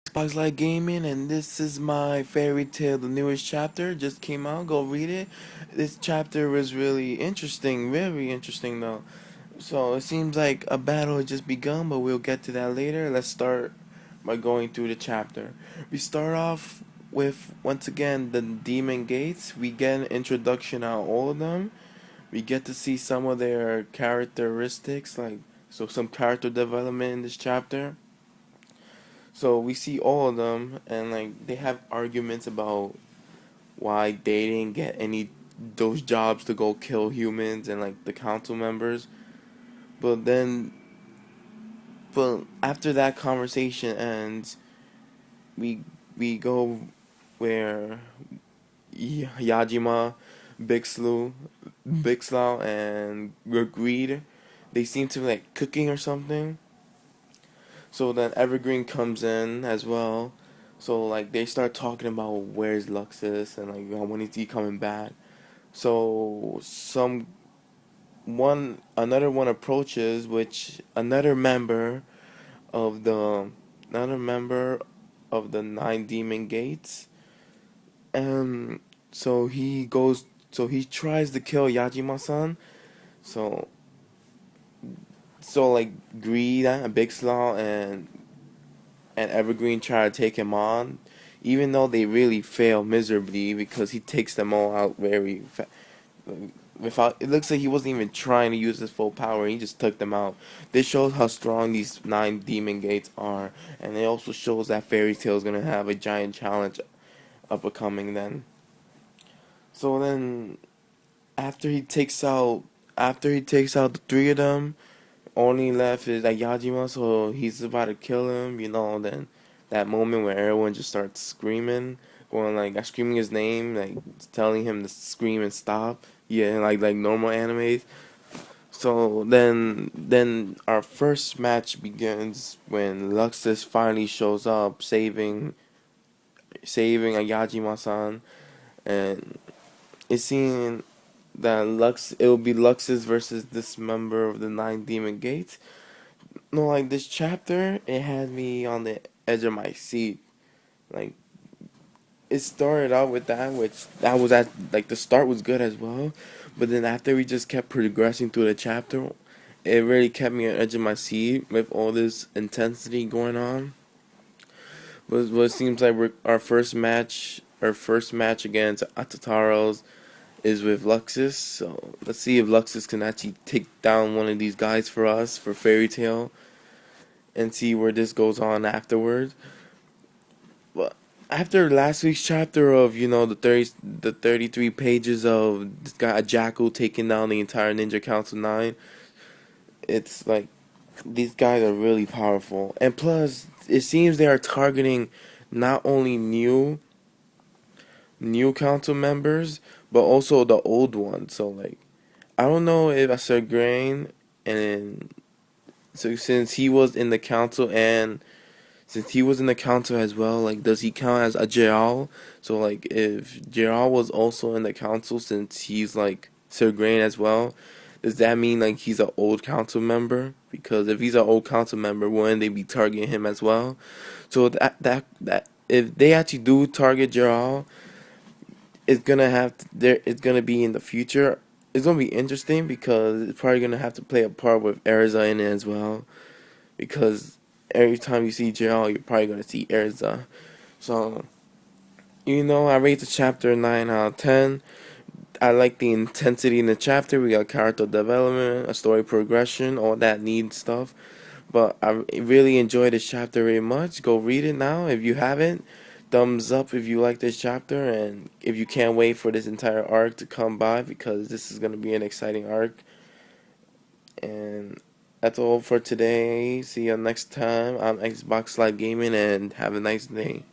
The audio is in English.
Spotlight Gaming, and this is my fairy tale. The newest chapter just came out. Go read it. This chapter was really interesting, very interesting though. So it seems like a battle had just begun, but we'll get to that later. Let's start by going through the chapter. We start off with once again the demon gates. We get an introduction on all of them. We get to see some of their characteristics, like some character development in this chapter. So we see all of them, and like they have arguments about why they didn't get any those jobs to go kill humans and like the council members. But then, but after that conversation ends, we we go where Yajima, Big Slow, and Greed, they seem to be like cooking or something. So then Evergreen comes in as well. So like they start talking about where's Luxus and like when is he coming back. So another one approaches, which of the another member of the nine demon gates. And so he tries to kill Yajima-san. So like Greed, Big Slaw, and Evergreen try to take him on, even though they really fail miserably because he takes them all out very without. It looks like he wasn't even trying to use his full power. He just took them out. This shows how strong these nine demon gates are, and it also shows that Fairy Tail is gonna have a giant challenge up and coming then. So then after he takes out the three of them, only left is like Yajima, so he's about to kill him, then that moment where everyone just starts screaming, going like screaming his name, like telling him to scream and stop. Yeah, like normal animes. So then our first match begins when Luxus finally shows up, saving a Yajima-san, and it seems that it will be Luxus versus this member of the Nine Demon Gates. No, like this chapter, it had me on the edge of my seat. Like it started out with that, which that was at like the start was good as well, but then after we just kept progressing through the chapter, it really kept me on the edge of my seat with all this intensity going on. But what seems like our first match against Atataros is with Luxus. So let's see if Luxus can actually take down one of these guys for us for Fairy Tail, and see where this goes on afterwards. But after last week's chapter of the 33 pages of this guy Jackal taking down the entire Ninja Council 9, it's like these guys are really powerful, and plus it seems they are targeting not only new council members but also the old ones. So like I don't know if Sir Grain, and so since he was in the council and since he was in the council as well, like does he count as a Jellal? So like if Jellal was also in the council since he's like Sir Grain as well, does that mean like he's an old council member? Because if he's an old council member, wouldn't they be targeting him as well? So that if they actually do target Jellal, it's gonna be in the future. It's gonna be interesting because it's probably gonna have to play a part with Erza in it as well. Because every time you see Jellal, you're probably gonna see Erza. So I rate the chapter 9 out of 10. I like the intensity in the chapter. We got character development, a story progression, all that neat stuff. But I really enjoyed this chapter very much. Go read it now if you haven't. Thumbs up if you like this chapter, and if you can't wait for this entire arc to come by, because this is going to be an exciting arc. And that's all for today. See you next time on Xbox Live Gaming, and have a nice day.